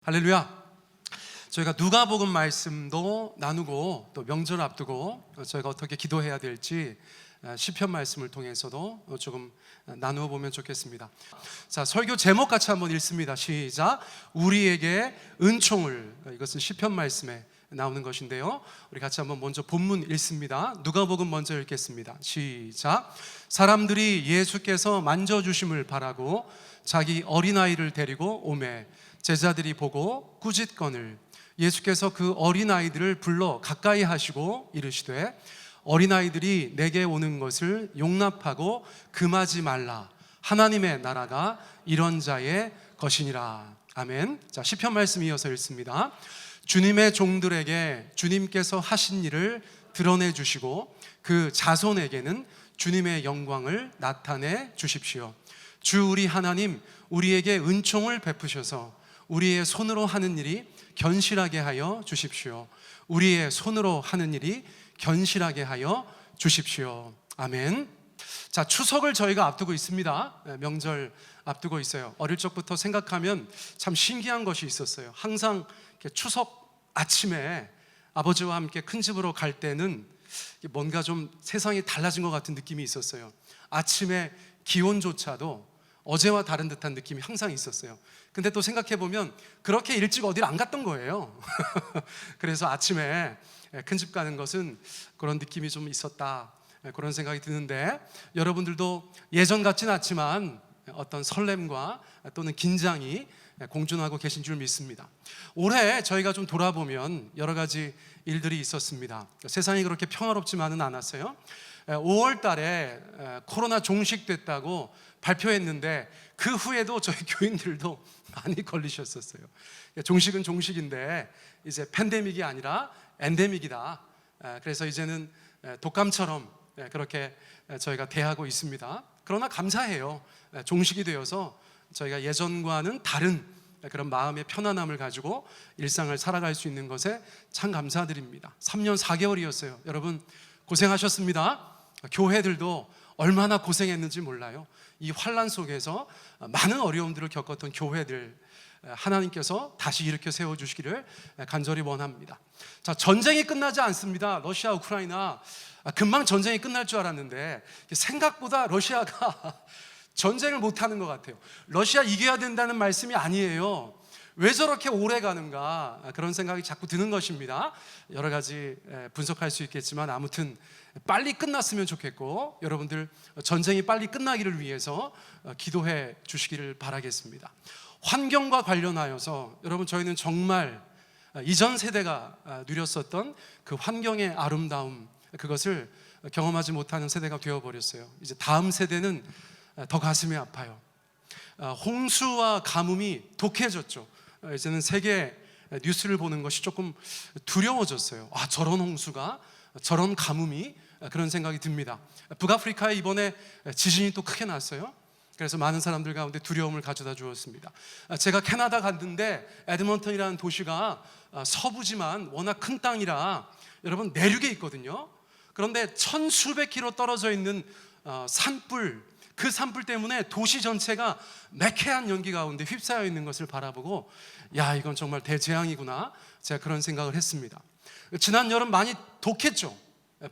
할렐루야. 저희가 누가복음 말씀도 나누고 또 명절 앞두고 저희가 어떻게 기도해야 될지 시편 말씀을 통해서도 조금 나누어 보면 좋겠습니다. 자, 설교 제목 같이 한번 읽습니다. 시작. 우리에게 은총을. 이것은 시편 말씀에 나오는 것인데요, 우리 같이 한번 먼저 본문 읽습니다. 누가복음 먼저 읽겠습니다. 시작. 사람들이 예수께서 만져주심을 바라고 자기 어린아이를 데리고 오매 제자들이 보고 꾸짖거늘 예수께서 그 어린아이들을 불러 가까이 하시고 이르시되 어린아이들이 내게 오는 것을 용납하고 금하지 말라. 하나님의 나라가 이런 자의 것이니라. 아멘. 자, 시편 말씀 이어서 읽습니다. 주님의 종들에게 주님께서 하신 일을 드러내 주시고 그 자손에게는 주님의 영광을 나타내 주십시오. 주 우리 하나님, 우리에게 은총을 베푸셔서 우리의 손으로 하는 일이 견실하게 하여 주십시오. 우리의 손으로 하는 일이 견실하게 하여 주십시오. 아멘. 자, 추석을 저희가 앞두고 있습니다. 명절 앞두고 있어요. 어릴 적부터 생각하면 참 신기한 것이 있었어요. 항상 추석 아침에 아버지와 함께 큰 집으로 갈 때는 뭔가 좀 세상이 달라진 것 같은 느낌이 있었어요. 아침에 기온조차도 어제와 다른 듯한 느낌이 항상 있었어요. 근데 또 생각해보면 그렇게 일찍 어디를 안 갔던 거예요. 그래서 아침에 큰 집 가는 것은 그런 느낌이 좀 있었다, 그런 생각이 드는데, 여러분들도 예전 같진 않지만 어떤 설렘과 또는 긴장이 공존하고 계신 줄 믿습니다. 올해 저희가 좀 돌아보면 여러 가지 일들이 있었습니다. 세상이 그렇게 평화롭지만은 않았어요. 5월 달에 코로나 종식됐다고 발표했는데 그 후에도 저희 교인들도 많이 걸리셨었어요. 종식은 종식인데 이제 팬데믹이 아니라 엔데믹이다. 그래서 이제는 독감처럼 그렇게 저희가 대하고 있습니다. 그러나 감사해요. 종식이 되어서 저희가 예전과는 다른 그런 마음의 편안함을 가지고 일상을 살아갈 수 있는 것에 참 감사드립니다. 3년 4개월이었어요. 여러분 고생하셨습니다. 교회들도 얼마나 고생했는지 몰라요. 이 환난 속에서 많은 어려움들을 겪었던 교회들, 하나님께서 다시 일으켜 세워주시기를 간절히 원합니다. 자, 전쟁이 끝나지 않습니다. 러시아, 우크라이나. 금방 전쟁이 끝날 줄 알았는데 생각보다 러시아가 전쟁을 못하는 것 같아요. 러시아 이겨야 된다는 말씀이 아니에요. 왜 저렇게 오래 가는가, 그런 생각이 자꾸 드는 것입니다. 여러 가지 분석할 수 있겠지만 아무튼 빨리 끝났으면 좋겠고, 여러분들 전쟁이 빨리 끝나기를 위해서 기도해 주시기를 바라겠습니다. 환경과 관련하여서 여러분, 저희는 정말 이전 세대가 누렸었던 그 환경의 아름다움, 그것을 경험하지 못하는 세대가 되어버렸어요. 이제 다음 세대는 더 가슴이 아파요. 홍수와 가뭄이 독해졌죠. 이제는 세계 뉴스를 보는 것이 조금 두려워졌어요. 저런 홍수가, 저런 가뭄이, 그런 생각이 듭니다. 북아프리카에 이번에 지진이 또 크게 났어요. 그래서 많은 사람들 가운데 두려움을 가져다 주었습니다. 제가 캐나다 갔는데 에드먼턴이라는 도시가 서부지만 워낙 큰 땅이라 여러분 내륙에 있거든요. 그런데 천수백 킬로 떨어져 있는 산불, 그 산불 때문에 도시 전체가 매캐한 연기 가운데 휩싸여 있는 것을 바라보고, 야, 이건 정말 대재앙이구나, 제가 그런 생각을 했습니다. 지난 여름 많이 독했죠.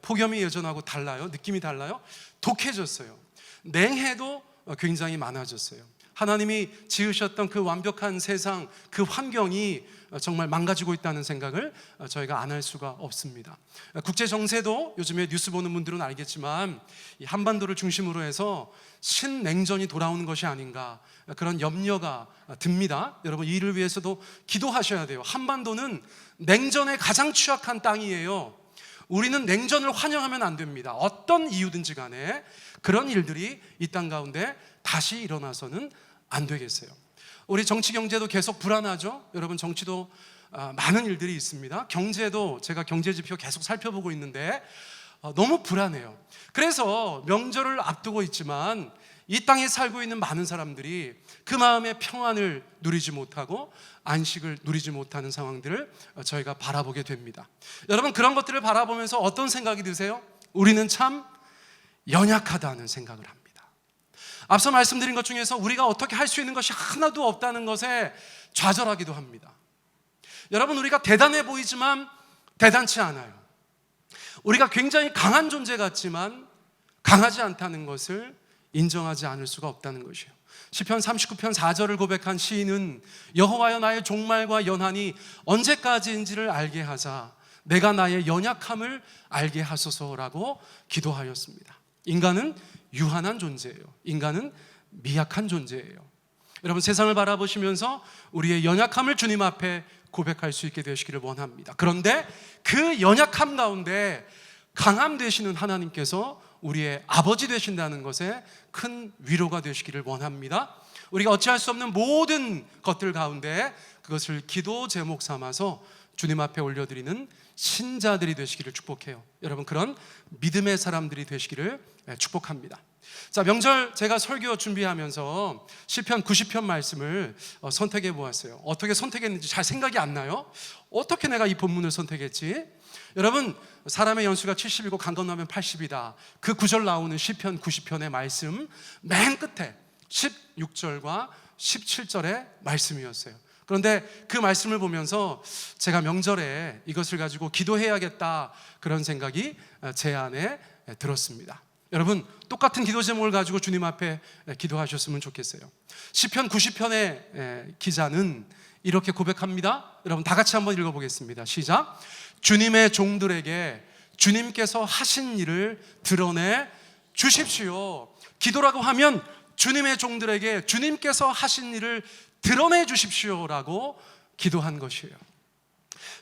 폭염이 예전하고 달라요. 느낌이 달라요. 독해졌어요. 냉해도 굉장히 많아졌어요. 하나님이 지으셨던 그 완벽한 세상, 그 환경이 정말 망가지고 있다는 생각을 저희가 안 할 수가 없습니다. 국제 정세도 요즘에 뉴스 보는 분들은 알겠지만 이 한반도를 중심으로 해서 신냉전이 돌아오는 것이 아닌가, 그런 염려가 듭니다. 여러분, 이를 위해서도 기도하셔야 돼요. 한반도는 냉전에 가장 취약한 땅이에요. 우리는 냉전을 환영하면 안 됩니다. 어떤 이유든지 간에 그런 일들이 이 땅 가운데 다시 일어나서는 안 되겠어요. 우리 정치 경제도 계속 불안하죠. 여러분, 정치도 많은 일들이 있습니다. 경제도 제가 경제 지표 계속 살펴보고 있는데 너무 불안해요. 그래서 명절을 앞두고 있지만 이 땅에 살고 있는 많은 사람들이 그 마음의 평안을 누리지 못하고 안식을 누리지 못하는 상황들을 저희가 바라보게 됩니다. 여러분, 그런 것들을 바라보면서 어떤 생각이 드세요? 우리는 참 연약하다는 생각을 합니다. 앞서 말씀드린 것 중에서 우리가 어떻게 할 수 있는 것이 하나도 없다는 것에 좌절하기도 합니다. 여러분, 우리가 대단해 보이지만 대단치 않아요. 우리가 굉장히 강한 존재 같지만 강하지 않다는 것을 인정하지 않을 수가 없다는 것이에요. 시편 39편 4절을 고백한 시인은 여호와여 나의 종말과 연한이 언제까지인지를 알게 하사 내가 나의 연약함을 알게 하소서라고 기도하였습니다. 인간은 유한한 존재예요. 인간은 미약한 존재예요. 여러분, 세상을 바라보시면서 우리의 연약함을 주님 앞에 고백할 수 있게 되시기를 원합니다. 그런데 그 연약함 가운데 강함 되시는 하나님께서 우리의 아버지 되신다는 것에 큰 위로가 되시기를 원합니다. 우리가 어찌할 수 없는 모든 것들 가운데 그것을 기도 제목 삼아서 주님 앞에 올려드리는 신자들이 되시기를 축복해요. 여러분, 그런 믿음의 사람들이 되시기를 축복합니다. 자, 명절 제가 설교 준비하면서 시편 90편 말씀을 선택해 보았어요. 어떻게 선택했는지 잘 생각이 안 나요. 어떻게 내가 이 본문을 선택했지? 여러분, 사람의 연수가 70이고 강건하면 80이다. 그 구절 나오는 시편 90편의 말씀 맨 끝에 16절과 17절의 말씀이었어요. 그런데 그 말씀을 보면서 제가 명절에 이것을 가지고 기도해야겠다, 그런 생각이 제 안에 들었습니다. 여러분, 똑같은 기도 제목을 가지고 주님 앞에 기도하셨으면 좋겠어요. 시편 90편의 기자는 이렇게 고백합니다. 여러분, 다 같이 한번 읽어보겠습니다. 시작. 주님의 종들에게 주님께서 하신 일을 드러내 주십시오. 기도라고 하면 주님의 종들에게 주님께서 하신 일을 드러내 주십시오라고 기도한 것이에요.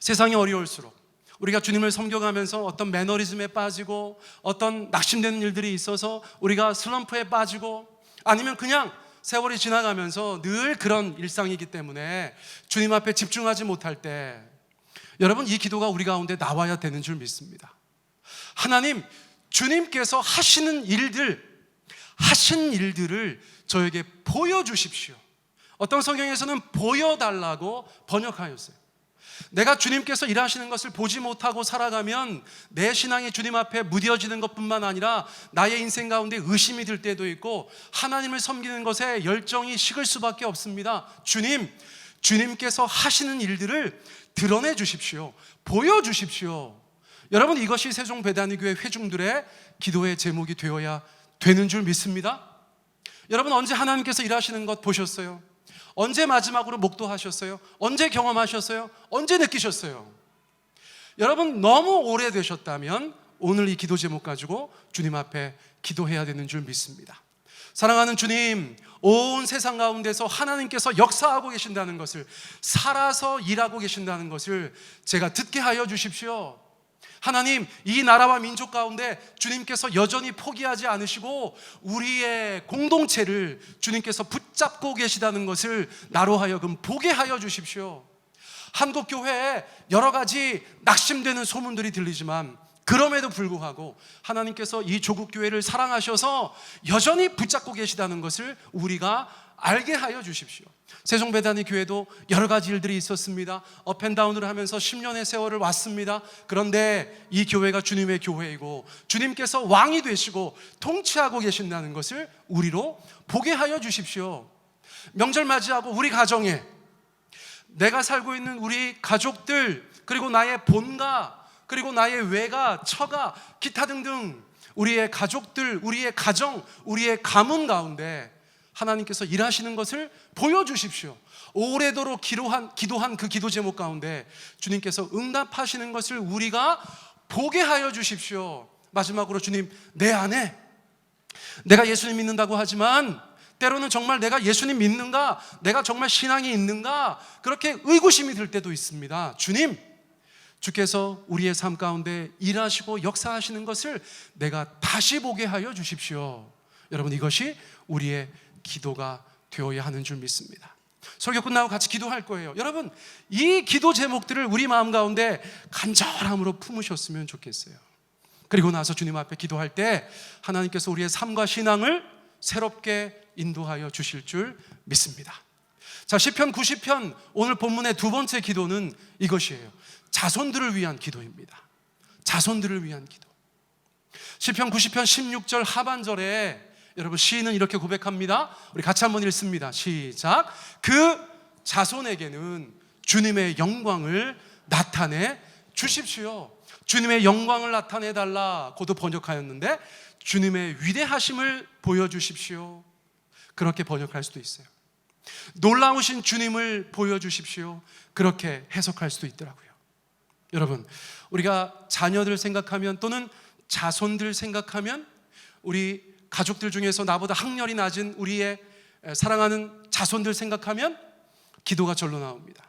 세상이 어려울수록 우리가 주님을 섬겨가면서 어떤 매너리즘에 빠지고 어떤 낙심되는 일들이 있어서 우리가 슬럼프에 빠지고 아니면 그냥 세월이 지나가면서 늘 그런 일상이기 때문에 주님 앞에 집중하지 못할 때, 여러분, 이 기도가 우리 가운데 나와야 되는 줄 믿습니다. 하나님, 주님께서 하신 일들을 저에게 보여주십시오. 어떤 성경에서는 보여달라고 번역하였어요. 내가 주님께서 일하시는 것을 보지 못하고 살아가면 내 신앙이 주님 앞에 무뎌지는 것뿐만 아니라 나의 인생 가운데 의심이 들 때도 있고 하나님을 섬기는 것에 열정이 식을 수밖에 없습니다. 주님께서 하시는 일들을 드러내 주십시오. 보여주십시오. 여러분, 이것이 세종배단위교회 회중들의 기도의 제목이 되어야 되는 줄 믿습니다. 여러분, 언제 하나님께서 일하시는 것 보셨어요? 언제 마지막으로 목도하셨어요? 언제 경험하셨어요? 언제 느끼셨어요? 여러분, 너무 오래되셨다면 오늘 이 기도 제목 가지고 주님 앞에 기도해야 되는 줄 믿습니다. 사랑하는 주님, 온 세상 가운데서 하나님께서 역사하고 계신다는 것을, 살아서 일하고 계신다는 것을 제가 듣게 하여 주십시오. 하나님, 이 나라와 민족 가운데 주님께서 여전히 포기하지 않으시고 우리의 공동체를 주님께서 붙잡고 계시다는 것을 나로 하여금 보게 하여 주십시오. 한국교회에 여러 가지 낙심되는 소문들이 들리지만 그럼에도 불구하고 하나님께서 이 조국교회를 사랑하셔서 여전히 붙잡고 계시다는 것을 우리가 알게 하여 주십시오. 세종배단위 교회도 여러 가지 일들이 있었습니다. 업앤다운을 하면서 10년의 세월을 왔습니다. 그런데 이 교회가 주님의 교회이고 주님께서 왕이 되시고 통치하고 계신다는 것을 우리로 보게 하여 주십시오. 명절 맞이하고 우리 가정에, 내가 살고 있는 우리 가족들, 그리고 나의 본가, 그리고 나의 외가, 처가, 기타 등등 우리의 가족들, 우리의 가정, 우리의 가문 가운데 하나님께서 일하시는 것을 보여주십시오. 오래도록 기도한 그 기도 제목 가운데 주님께서 응답하시는 것을 우리가 보게 하여 주십시오. 마지막으로, 주님, 내 안에 내가 예수님 믿는다고 하지만 때로는 정말 내가 예수님 믿는가, 내가 정말 신앙이 있는가, 그렇게 의구심이 들 때도 있습니다. 주께서 우리의 삶 가운데 일하시고 역사하시는 것을 내가 다시 보게 하여 주십시오. 여러분, 이것이 우리의 기도가 되어야 하는 줄 믿습니다. 설교 끝나고 같이 기도할 거예요. 여러분, 이 기도 제목들을 우리 마음 가운데 간절함으로 품으셨으면 좋겠어요. 그리고 나서 주님 앞에 기도할 때 하나님께서 우리의 삶과 신앙을 새롭게 인도하여 주실 줄 믿습니다. 자, 시편 90편 오늘 본문의 두 번째 기도는 이것이에요. 자손들을 위한 기도입니다. 자손들을 위한 기도. 시편 90편 16절 하반절에 여러분, 시인은 이렇게 고백합니다. 우리 같이 한번 읽습니다. 시작. 그 자손에게는 주님의 영광을 나타내 주십시오. 주님의 영광을 나타내 달라고도 번역하였는데 주님의 위대하심을 보여주십시오. 그렇게 번역할 수도 있어요. 놀라우신 주님을 보여주십시오. 그렇게 해석할 수도 있더라고요. 여러분, 우리가 자녀들 생각하면 또는 자손들 생각하면 우리 가족들 중에서 나보다 학렬이 낮은 우리의 사랑하는 자손들 생각하면 기도가 절로 나옵니다.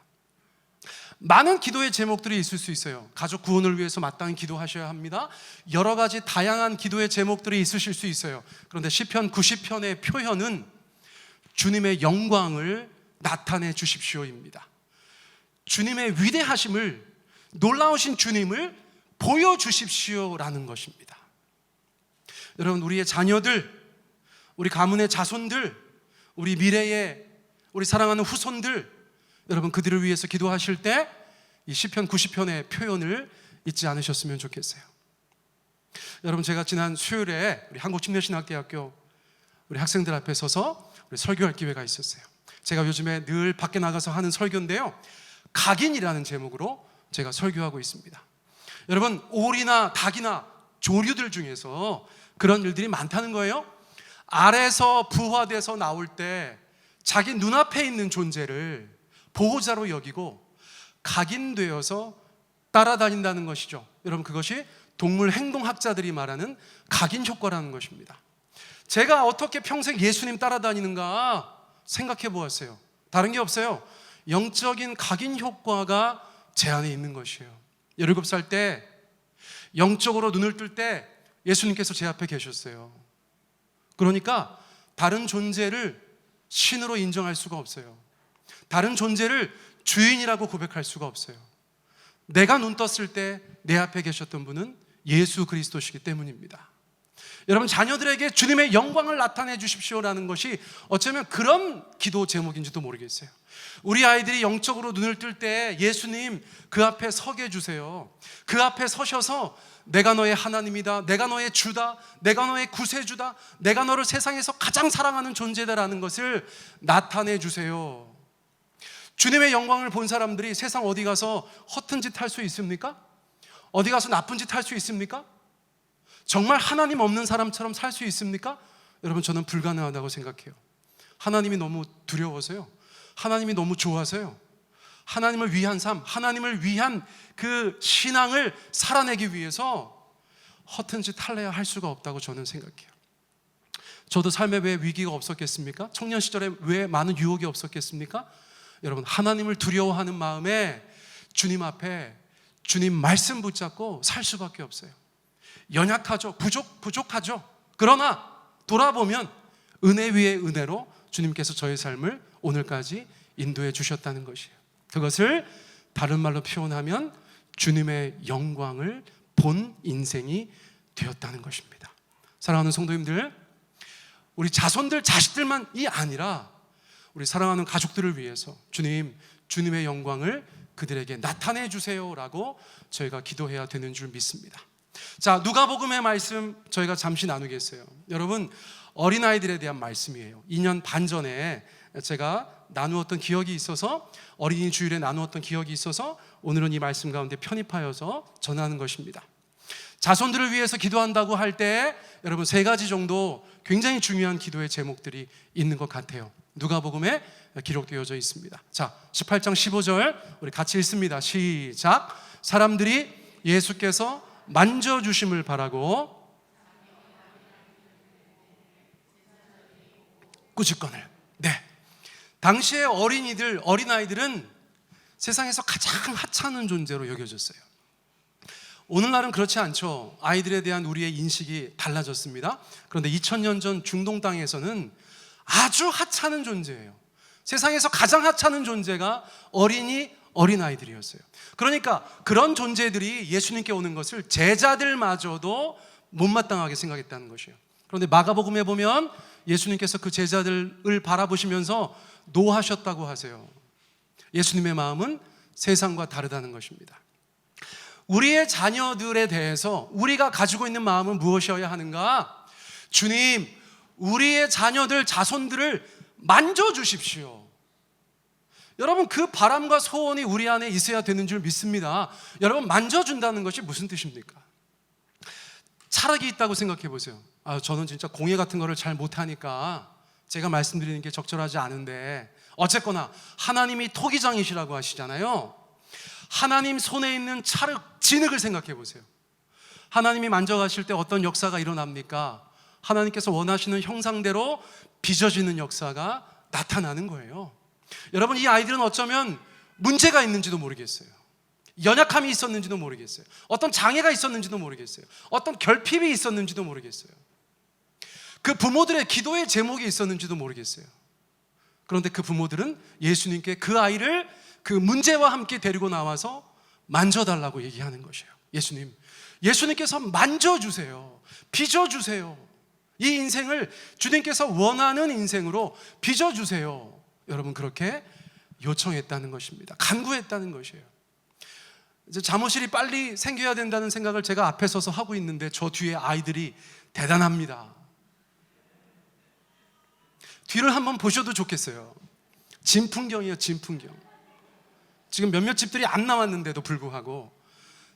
많은 기도의 제목들이 있을 수 있어요. 가족 구원을 위해서 마땅히 기도하셔야 합니다. 여러 가지 다양한 기도의 제목들이 있으실 수 있어요. 그런데 시편 90편의 표현은 주님의 영광을 나타내 주십시오입니다. 주님의 위대하심을, 놀라우신 주님을 보여주십시오라는 것입니다. 여러분, 우리의 자녀들, 우리 가문의 자손들, 우리 미래의 우리 사랑하는 후손들, 여러분, 그들을 위해서 기도하실 때 이 시편 90편의 표현을 잊지 않으셨으면 좋겠어요. 여러분, 제가 지난 수요일에 우리 한국침례신학대학교 우리 학생들 앞에 서서 우리 설교할 기회가 있었어요. 제가 요즘에 늘 밖에 나가서 하는 설교인데요, 각인이라는 제목으로 제가 설교하고 있습니다. 여러분, 오리나 닭이나 조류들 중에서 그런 일들이 많다는 거예요. 알에서 부화돼서 나올 때 자기 눈앞에 있는 존재를 보호자로 여기고 각인되어서 따라다닌다는 것이죠. 여러분, 그것이 동물 행동학자들이 말하는 각인 효과라는 것입니다. 제가 어떻게 평생 예수님 따라다니는가 생각해 보았어요. 다른 게 없어요. 영적인 각인 효과가 제 안에 있는 것이에요. 17살 때 영적으로 눈을 뜰 때 예수님께서 제 앞에 계셨어요. 그러니까 다른 존재를 신으로 인정할 수가 없어요. 다른 존재를 주인이라고 고백할 수가 없어요. 내가 눈 떴을 때 내 앞에 계셨던 분은 예수 그리스도시기 때문입니다. 여러분, 자녀들에게 주님의 영광을 나타내 주십시오라는 것이 어쩌면 그런 기도 제목인지도 모르겠어요. 우리 아이들이 영적으로 눈을 뜰 때 예수님 그 앞에 서게 해주세요. 그 앞에 서셔서 내가 너의 하나님이다, 내가 너의 주다, 내가 너의 구세주다, 내가 너를 세상에서 가장 사랑하는 존재다라는 것을 나타내 주세요. 주님의 영광을 본 사람들이 세상 어디 가서 허튼 짓 할 수 있습니까? 어디 가서 나쁜 짓 할 수 있습니까? 정말 하나님 없는 사람처럼 살 수 있습니까? 여러분, 저는 불가능하다고 생각해요. 하나님이 너무 두려워서요. 하나님이 너무 좋아서요. 하나님을 위한 삶, 하나님을 위한 그 신앙을 살아내기 위해서 허튼 짓 할래야 할 수가 없다고 저는 생각해요. 저도 삶에 왜 위기가 없었겠습니까? 청년 시절에 왜 많은 유혹이 없었겠습니까? 여러분, 하나님을 두려워하는 마음에 주님 앞에 주님 말씀 붙잡고 살 수밖에 없어요. 연약하죠. 부족하죠. 그러나 돌아보면 은혜 위에 은혜로 주님께서 저의 삶을 오늘까지 인도해 주셨다는 것이에요. 그것을 다른 말로 표현하면 주님의 영광을 본 인생이 되었다는 것입니다. 사랑하는 성도님들, 우리 자손들, 자식들만이 아니라 우리 사랑하는 가족들을 위해서 주님의 영광을 그들에게 나타내 주세요라고 저희가 기도해야 되는 줄 믿습니다. 자, 누가복음의 말씀 저희가 잠시 나누겠어요. 여러분, 어린아이들에 대한 말씀이에요. 2년 반 전에 제가 나누었던 기억이 있어서, 어린이 주일에 나누었던 기억이 있어서 오늘은 이 말씀 가운데 편입하여서 전하는 것입니다. 자손들을 위해서 기도한다고 할 때 여러분, 3가지 정도 굉장히 중요한 기도의 제목들이 있는 것 같아요. 누가복음에 기록되어져 있습니다. 자, 18장 15절 우리 같이 읽습니다. 시작. 사람들이 예수께서 만져주심을 바라고 꾸짖거늘. 네, 당시의 어린아이들은 세상에서 가장 하찮은 존재로 여겨졌어요. 오늘날은 그렇지 않죠. 아이들에 대한 우리의 인식이 달라졌습니다. 그런데 2000년 전 중동 땅에서는 아주 하찮은 존재예요. 세상에서 가장 하찮은 존재가 어린아이들이었어요. 그러니까 그런 존재들이 예수님께 오는 것을 제자들마저도 못마땅하게 생각했다는 것이에요. 그런데 마가복음에 보면 예수님께서 그 제자들을 바라보시면서 노하셨다고 하세요. 예수님의 마음은 세상과 다르다는 것입니다. 우리의 자녀들에 대해서 우리가 가지고 있는 마음은 무엇이어야 하는가? 주님, 우리의 자녀들, 자손들을 만져주십시오. 여러분, 그 바람과 소원이 우리 안에 있어야 되는 줄 믿습니다. 여러분, 만져준다는 것이 무슨 뜻입니까? 철학이 있다고 생각해 보세요. 저는 진짜 공예 같은 거를 잘 못하니까 제가 말씀드리는 게 적절하지 않은데, 어쨌거나 하나님이 토기장이시라고 하시잖아요. 하나님 손에 있는 찰흙, 진흙을 생각해 보세요. 하나님이 만져가실 때 어떤 역사가 일어납니까? 하나님께서 원하시는 형상대로 빚어지는 역사가 나타나는 거예요. 여러분, 이 아이들은 어쩌면 문제가 있는지도 모르겠어요. 연약함이 있었는지도 모르겠어요. 어떤 장애가 있었는지도 모르겠어요. 어떤 결핍이 있었는지도 모르겠어요. 그 부모들의 기도의 제목이 있었는지도 모르겠어요. 그런데 그 부모들은 예수님께 그 아이를 그 문제와 함께 데리고 나와서 만져달라고 얘기하는 것이에요. 예수님께서 만져주세요. 빚어주세요. 이 인생을 주님께서 원하는 인생으로 빚어주세요. 여러분, 그렇게 요청했다는 것입니다. 간구했다는 것이에요. 이제 잠옷실이 빨리 생겨야 된다는 생각을 제가 앞에 서서 하고 있는데 저 뒤에 아이들이 대단합니다. 뒤를 한번 보셔도 좋겠어요. 진풍경이에요, 진풍경. 지금 몇몇 집들이 안 나왔는데도 불구하고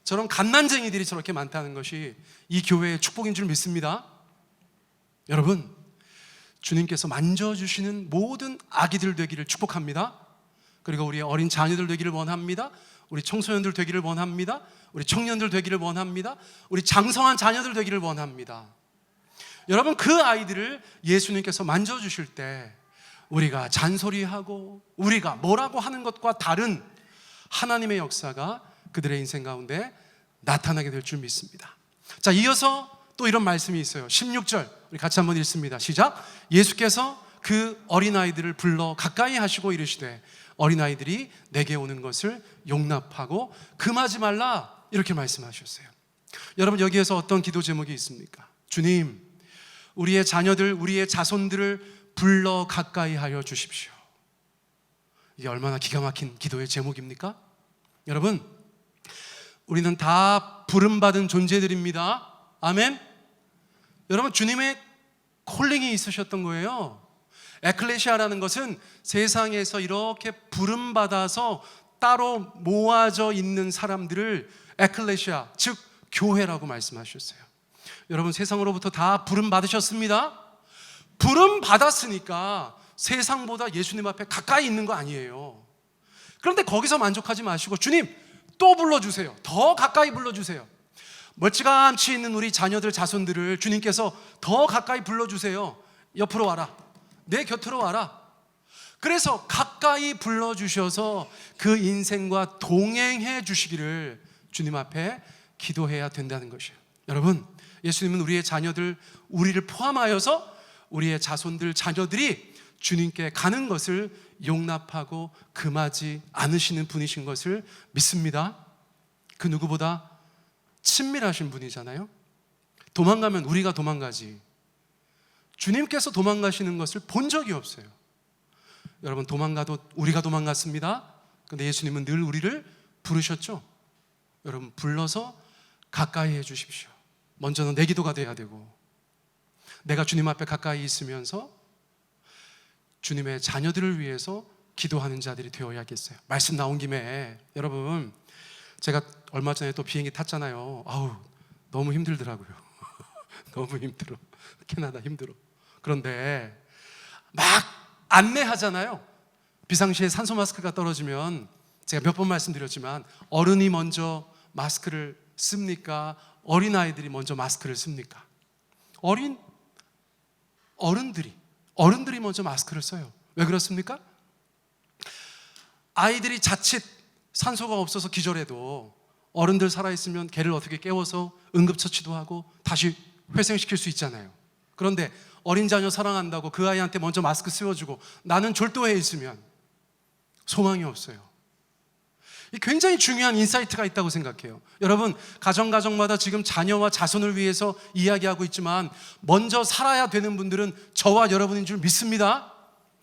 저런 갓난쟁이들이 저렇게 많다는 것이 이 교회의 축복인 줄 믿습니다. 여러분, 주님께서 만져주시는 모든 아기들 되기를 축복합니다. 그리고 우리의 어린 자녀들 되기를 원합니다. 우리 청소년들 되기를 원합니다. 우리 청년들 되기를 원합니다. 우리 장성한 자녀들 되기를 원합니다. 여러분, 그 아이들을 예수님께서 만져주실 때 우리가 잔소리하고 우리가 뭐라고 하는 것과 다른 하나님의 역사가 그들의 인생 가운데 나타나게 될 줄 믿습니다. 자, 이어서 또 이런 말씀이 있어요. 16절 우리 같이 한번 읽습니다. 시작. 예수께서 그 어린아이들을 불러 가까이 하시고 이르시되 어린아이들이 내게 오는 것을 용납하고 금하지 말라, 이렇게 말씀하셨어요. 여러분, 여기에서 어떤 기도 제목이 있습니까? 주님, 우리의 자녀들, 우리의 자손들을 불러 가까이 하여 주십시오. 이게 얼마나 기가 막힌 기도의 제목입니까? 여러분, 우리는 다 부름받은 존재들입니다. 아멘? 여러분, 주님의 콜링이 있으셨던 거예요. 에클레시아라는 것은 세상에서 이렇게 부름받아서 따로 모아져 있는 사람들을 에클레시아, 즉 교회라고 말씀하셨어요. 여러분, 세상으로부터 다 부름받으셨습니다. 부름받았으니까 세상보다 예수님 앞에 가까이 있는 거 아니에요. 그런데 거기서 만족하지 마시고 주님 또 불러주세요. 더 가까이 불러주세요. 멀찌감치 있는 우리 자녀들, 자손들을 주님께서 더 가까이 불러주세요. 옆으로 와라, 내 곁으로 와라. 그래서 가까이 불러주셔서 그 인생과 동행해 주시기를 주님 앞에 기도해야 된다는 것이에요. 여러분, 예수님은 우리의 자녀들, 우리를 포함하여서 우리의 자손들, 자녀들이 주님께 가는 것을 용납하고 금하지 않으시는 분이신 것을 믿습니다. 그 누구보다 친밀하신 분이잖아요. 도망가면 우리가 도망가지 주님께서 도망가시는 것을 본 적이 없어요. 여러분, 도망가도 우리가 도망갔습니다. 근데 예수님은 늘 우리를 부르셨죠. 여러분, 불러서 가까이 해 주십시오. 먼저는 내 기도가 돼야 되고, 내가 주님 앞에 가까이 있으면서 주님의 자녀들을 위해서 기도하는 자들이 되어야겠어요. 말씀 나온 김에 여러분, 제가 얼마 전에 또 비행기 탔잖아요. 너무 힘들더라고요. 너무 힘들어. 캐나다 힘들어. 그런데 막 안내하잖아요. 비상시에 산소 마스크가 떨어지면, 제가 몇 번 말씀드렸지만, 어른이 먼저 마스크를 씁니까? 어린아이들이 먼저 마스크를 씁니까? 어른들이 먼저 마스크를 써요. 왜 그렇습니까? 아이들이 자칫 산소가 없어서 기절해도 어른들 살아있으면 걔를 어떻게 깨워서 응급처치도 하고 다시 회생시킬 수 있잖아요. 그런데 어린 자녀 사랑한다고 그 아이한테 먼저 마스크 씌워주고 나는 졸도해 있으면 소망이 없어요. 굉장히 중요한 인사이트가 있다고 생각해요. 여러분, 가정마다 지금 자녀와 자손을 위해서 이야기하고 있지만 먼저 살아야 되는 분들은 저와 여러분인 줄 믿습니다.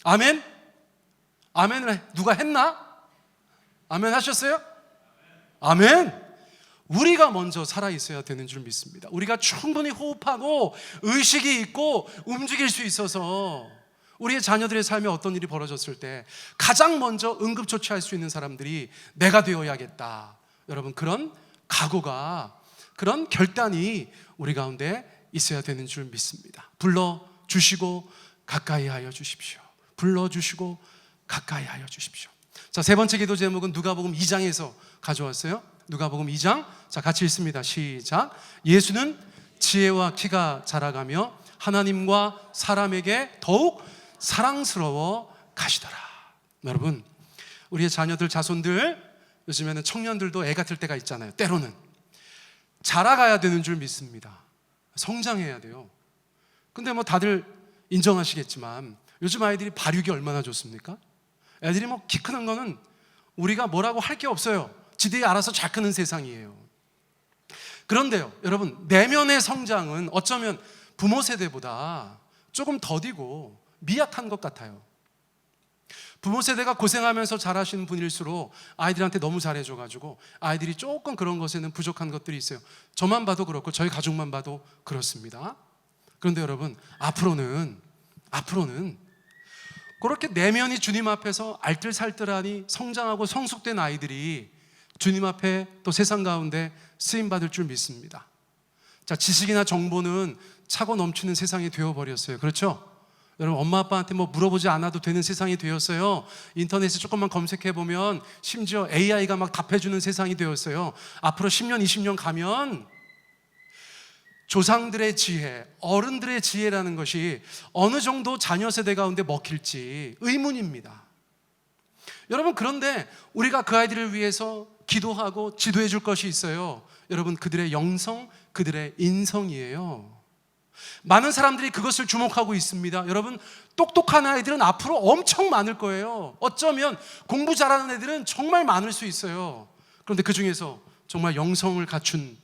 아멘? 아멘을 누가 했나? 아멘 하셨어요? 아멘? 우리가 먼저 살아있어야 되는 줄 믿습니다. 우리가 충분히 호흡하고 의식이 있고 움직일 수 있어서 우리의 자녀들의 삶에 어떤 일이 벌어졌을 때 가장 먼저 응급조치할 수 있는 사람들이 내가 되어야겠다. 여러분, 그런 각오가, 그런 결단이 우리 가운데 있어야 되는 줄 믿습니다. 불러주시고 가까이 하여 주십시오. 불러주시고 가까이 하여 주십시오. 자, 세 번째 기도 제목은 누가복음 2장에서 가져왔어요. 누가복음 2장, 자, 같이 읽습니다. 시작. 예수는 지혜와 키가 자라가며 하나님과 사람에게 더욱 사랑스러워 가시더라. 여러분, 우리의 자녀들, 자손들, 요즘에는 청년들도 애 같을 때가 있잖아요. 때로는 자라가야 되는 줄 믿습니다. 성장해야 돼요. 근데 뭐 다들 인정하시겠지만 요즘 아이들이 발육이 얼마나 좋습니까? 애들이 뭐 키 크는 거는 우리가 뭐라고 할 게 없어요. 지들이 알아서 잘 크는 세상이에요. 그런데요, 여러분, 내면의 성장은 어쩌면 부모 세대보다 조금 더디고 미약한 것 같아요. 부모 세대가 고생하면서 자라시는 분일수록 아이들한테 너무 잘해줘가지고 아이들이 조금 그런 것에는 부족한 것들이 있어요. 저만 봐도 그렇고 저희 가족만 봐도 그렇습니다. 그런데 여러분, 앞으로는 그렇게 내면이 주님 앞에서 알뜰살뜰하니 성장하고 성숙된 아이들이 주님 앞에 또 세상 가운데 쓰임받을 줄 믿습니다. 자, 지식이나 정보는 차고 넘치는 세상이 되어버렸어요. 그렇죠? 여러분, 엄마 아빠한테 뭐 물어보지 않아도 되는 세상이 되었어요. 인터넷에 조금만 검색해보면 심지어 AI가 막 답해주는 세상이 되었어요. 앞으로 10년, 20년 가면 조상들의 지혜, 어른들의 지혜라는 것이 어느 정도 자녀 세대 가운데 먹힐지 의문입니다. 여러분, 그런데 우리가 그 아이들을 위해서 기도하고 지도해 줄 것이 있어요. 여러분, 그들의 영성, 그들의 인성이에요. 많은 사람들이 그것을 주목하고 있습니다. 여러분, 똑똑한 아이들은 앞으로 엄청 많을 거예요. 어쩌면 공부 잘하는 애들은 정말 많을 수 있어요. 그런데 그 중에서 정말 영성을 갖춘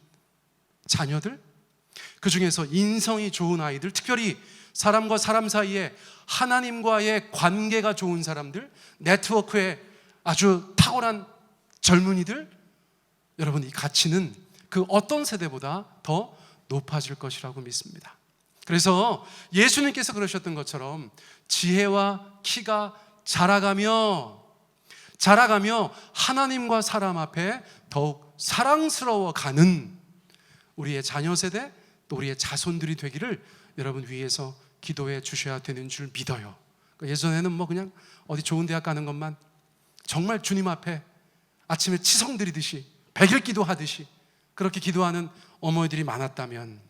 자녀들, 그 중에서 인성이 좋은 아이들, 특별히 사람과 사람 사이에 하나님과의 관계가 좋은 사람들, 네트워크에 아주 탁월한 젊은이들, 여러분, 이 가치는 그 어떤 세대보다 더 높아질 것이라고 믿습니다. 그래서 예수님께서 그러셨던 것처럼 지혜와 키가 자라가며 하나님과 사람 앞에 더욱 사랑스러워가는 우리의 자녀 세대, 또 우리의 자손들이 되기를 여러분 위해서 기도해 주셔야 되는 줄 믿어요. 예전에는 뭐 그냥 어디 좋은 대학 가는 것만 정말 주님 앞에 아침에 치성 드리듯이 100일 기도하듯이 그렇게 기도하는 어머니들이 많았다면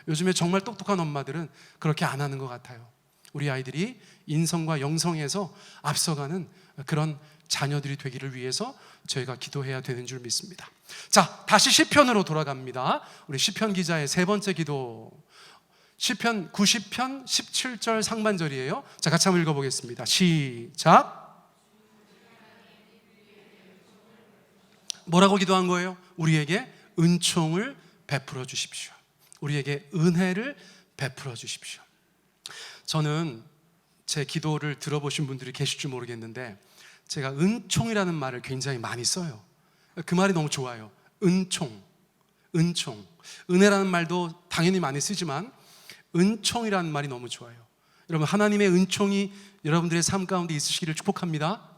요즘에 정말 똑똑한 엄마들은 그렇게 안 하는 것 같아요. 우리 아이들이 인성과 영성에서 앞서가는 그런 자녀들이 되기를 위해서 저희가 기도해야 되는 줄 믿습니다. 자, 다시 시편으로 돌아갑니다. 우리 시편 기자의 세 번째 기도, 시편 90편 17절 상반절이에요. 자, 같이 한번 읽어보겠습니다. 시작. 뭐라고 기도한 거예요? 우리에게 은총을 베풀어 주십시오. 우리에게 은혜를 베풀어 주십시오. 저는 제 기도를 들어보신 분들이 계실지 모르겠는데 제가 은총이라는 말을 굉장히 많이 써요. 그 말이 너무 좋아요. 은총. 은혜라는 말도 당연히 많이 쓰지만 은총이라는 말이 너무 좋아요. 여러분, 하나님의 은총이 여러분들의 삶 가운데 있으시기를 축복합니다.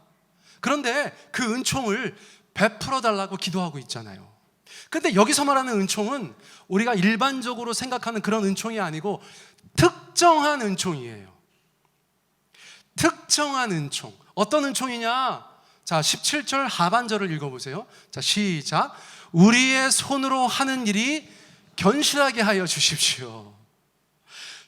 그런데 그 은총을 베풀어 달라고 기도하고 있잖아요. 근데 여기서 말하는 은총은 우리가 일반적으로 생각하는 그런 은총이 아니고 특정한 은총이에요. 특정한 은총. 어떤 은총이냐? 자, 17절 하반절을 읽어보세요. 자, 시작. 우리의 손으로 하는 일이 견실하게 하여 주십시오.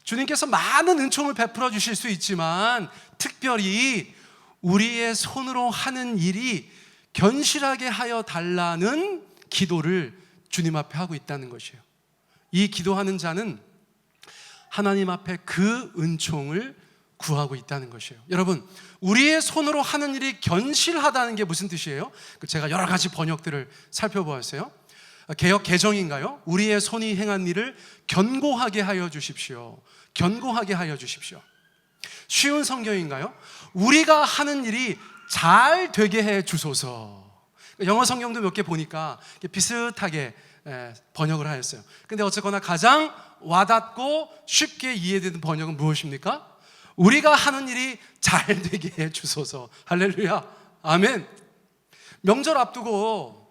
주님께서 많은 은총을 베풀어 주실 수 있지만 특별히 우리의 손으로 하는 일이 견실하게 하여 달라는 기도를 주님 앞에 하고 있다는 것이에요. 이 기도하는 자는 하나님 앞에 그 은총을 구하고 있다는 것이에요. 여러분, 우리의 손으로 하는 일이 견실하다는 게 무슨 뜻이에요? 제가 여러 가지 번역들을 살펴보았어요. 개역 개정인가요? 우리의 손이 행한 일을 견고하게 하여 주십시오. 견고하게 하여 주십시오. 쉬운 성경인가요? 우리가 하는 일이 잘 되게 해 주소서. 영어 성경도 몇 개 보니까 비슷하게 번역을 하였어요. 근데 어쨌거나 가장 와닿고 쉽게 이해되는 번역은 무엇입니까? 우리가 하는 일이 잘 되게 해 주소서. 할렐루야, 아멘. 명절 앞두고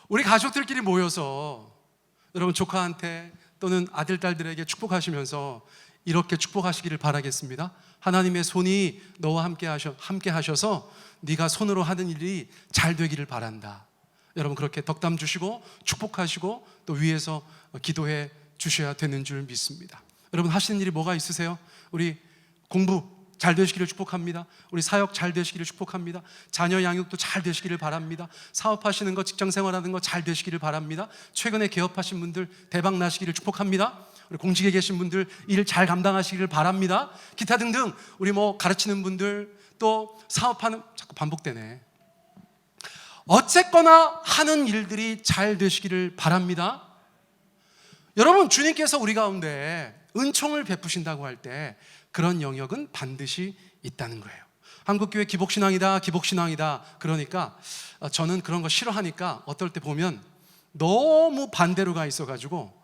우리 가족들끼리 모여서 여러분 조카한테 또는 아들, 딸들에게 축복하시면서 이렇게 축복하시기를 바라겠습니다. 하나님의 손이 너와 함께 하셔서 네가 손으로 하는 일이 잘 되기를 바란다. 여러분 그렇게 덕담 주시고 축복하시고 또 위에서 기도해 주셔야 되는 줄 믿습니다. 여러분 하시는 일이 뭐가 있으세요? 우리 공부 잘 되시기를 축복합니다. 우리 사역 잘 되시기를 축복합니다. 자녀 양육도 잘 되시기를 바랍니다. 사업하시는 거, 직장 생활하는 거 잘 되시기를 바랍니다. 최근에 개업하신 분들 대박 나시기를 축복합니다. 우리 공직에 계신 분들 일 잘 감당하시기를 바랍니다. 기타 등등 우리 가르치는 분들 또 사업하는, 자꾸 반복되네. 어쨌거나 하는 일들이 잘 되시기를 바랍니다. 여러분 주님께서 우리 가운데 은총을 베푸신다고 할 때 그런 영역은 반드시 있다는 거예요. 한국교회 기복신앙이다 그러니까 저는 그런 거 싫어하니까 어떨 때 보면 너무 반대로 가 있어가지고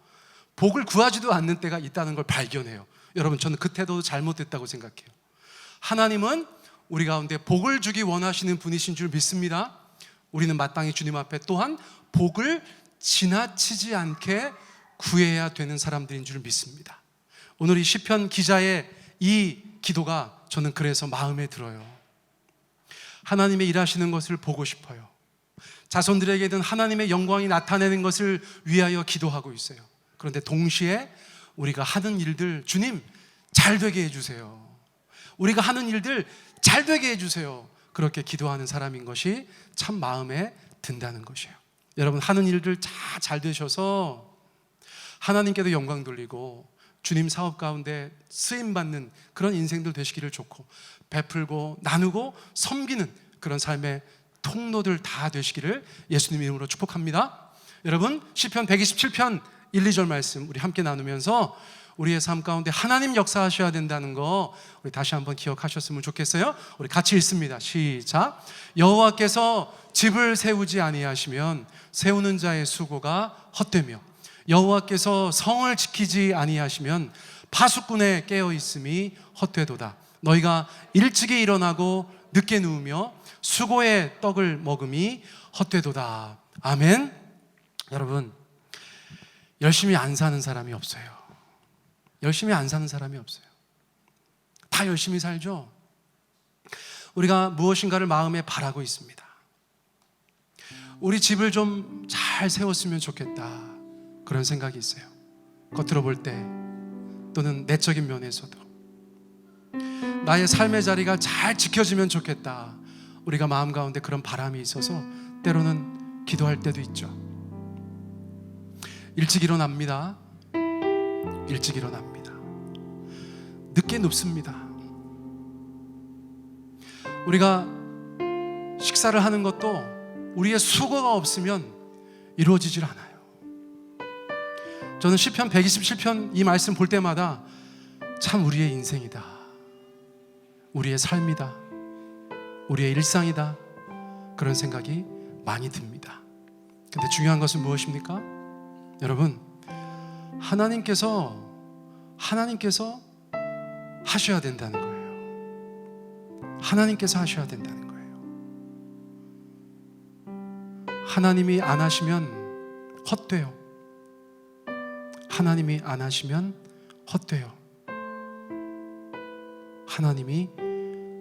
복을 구하지도 않는 때가 있다는 걸 발견해요. 여러분 저는 그 태도도 잘못됐다고 생각해요. 하나님은 우리 가운데 복을 주기 원하시는 분이신 줄 믿습니다. 우리는 마땅히 주님 앞에 또한 복을 지나치지 않게 구해야 되는 사람들인 줄 믿습니다. 오늘 이 시편 기자의 이 기도가 저는 그래서 마음에 들어요. 하나님의 일하시는 것을 보고 싶어요. 자손들에게는 하나님의 영광이 나타내는 것을 위하여 기도하고 있어요. 그런데 동시에 우리가 하는 일들, 주님 잘 되게 해주세요. 우리가 하는 일들 잘 되게 해주세요. 그렇게 기도하는 사람인 것이 참 마음에 든다는 것이에요. 여러분 하는 일들 다 잘 되셔서 하나님께도 영광 돌리고 주님 사업 가운데 쓰임받는 그런 인생들 되시기를 좋고, 베풀고 나누고 섬기는 그런 삶의 통로들 다 되시기를 예수님 이름으로 축복합니다. 여러분 시편 127편 1, 2절 말씀 우리 함께 나누면서 우리의 삶 가운데 하나님 역사하셔야 된다는 거 우리 다시 한번 기억하셨으면 좋겠어요. 우리 같이 읽습니다. 시작. 여호와께서 집을 세우지 아니하시면 세우는 자의 수고가 헛되며 여호와께서 성을 지키지 아니하시면 파수꾼의 깨어 있음이 헛되도다. 너희가 일찍이 일어나고 늦게 누우며 수고의 떡을 먹음이 헛되도다. 아멘. 여러분 열심히 안 사는 사람이 없어요. 열심히 안 사는 사람이 없어요. 다 열심히 살죠. 우리가 무엇인가를 마음에 바라고 있습니다. 우리 집을 좀 잘 세웠으면 좋겠다, 그런 생각이 있어요. 겉으로 볼 때 또는 내적인 면에서도 나의 삶의 자리가 잘 지켜지면 좋겠다, 우리가 마음 가운데 그런 바람이 있어서 때로는 기도할 때도 있죠. 일찍 일어납니다. 일찍 일어납니다. 늦게 눕습니다. 우리가 식사를 하는 것도 우리의 수고가 없으면 이루어지질 않아요. 저는 시편 127편 이 말씀 볼 때마다 참 우리의 인생이다, 우리의 삶이다, 우리의 일상이다, 그런 생각이 많이 듭니다. 근데 중요한 것은 무엇입니까? 여러분 하나님께서 하셔야 된다는 거예요. 하나님께서 하셔야 된다는 거예요. 하나님이 안 하시면 헛돼요. 하나님이 안 하시면 헛돼요. 하나님이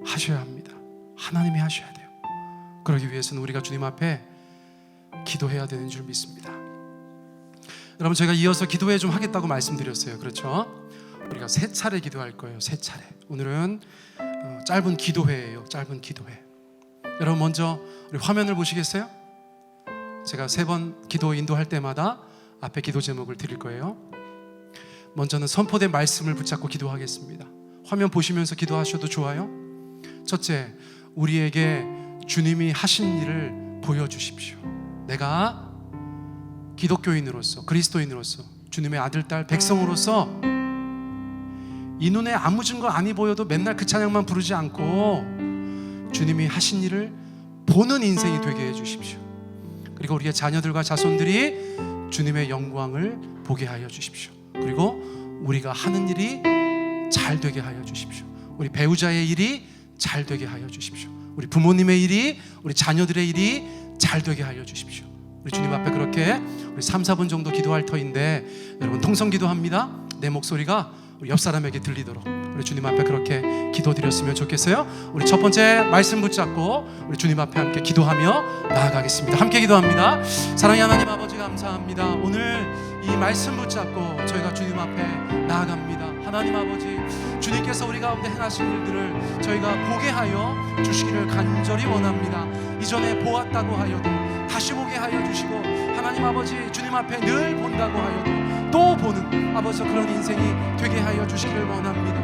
하셔야 합니다. 하나님이 하셔야 돼요. 그러기 위해서는 우리가 주님 앞에 기도해야 되는 줄 믿습니다. 여러분 제가 이어서 기도회 좀 하겠다고 말씀드렸어요. 그렇죠? 우리가 3차례 기도할 거예요. 3차례. 오늘은 짧은 기도회예요. 짧은 기도회. 여러분 먼저 우리 화면을 보시겠어요? 제가 3번 기도 인도할 때마다 앞에 기도 제목을 드릴 거예요. 먼저는 선포된 말씀을 붙잡고 기도하겠습니다. 화면 보시면서 기도하셔도 좋아요. 첫째, 우리에게 주님이 하신 일을 보여주십시오. 내가 기독교인으로서, 그리스도인으로서, 주님의 아들, 딸, 백성으로서 이 눈에 아무 증거 아니 보여도 맨날 그 찬양만 부르지 않고 주님이 하신 일을 보는 인생이 되게 해주십시오. 그리고 우리의 자녀들과 자손들이 주님의 영광을 보게 하여 주십시오. 그리고 우리가 하는 일이 잘 되게 하여 주십시오. 우리 배우자의 일이 잘 되게 하여 주십시오. 우리 부모님의 일이, 우리 자녀들의 일이 잘 되게 하여 주십시오. 우리 주님 앞에 그렇게 우리 3, 4분 정도 기도할 터인데, 여러분 통성 기도합니다. 내 목소리가 우리 옆 사람에게 들리도록 우리 주님 앞에 그렇게 기도드렸으면 좋겠어요. 우리 첫 번째 말씀 붙잡고 우리 주님 앞에 함께 기도하며 나아가겠습니다. 함께 기도합니다. 사랑의 하나님 아버지, 감사합니다. 오늘 이 말씀 붙잡고 저희가 주님 앞에 나아갑니다. 하나님 아버지, 주님께서 우리 가운데 행하신 일들을 저희가 보게 하여 주시기를 간절히 원합니다. 이전에 보았다고 하여도 다시 보게 하여 주시고, 하나님 아버지, 주님 앞에 늘 본다고 하여도 또 보는 아버지, 그런 인생이 되게 하여 주시기를 원합니다.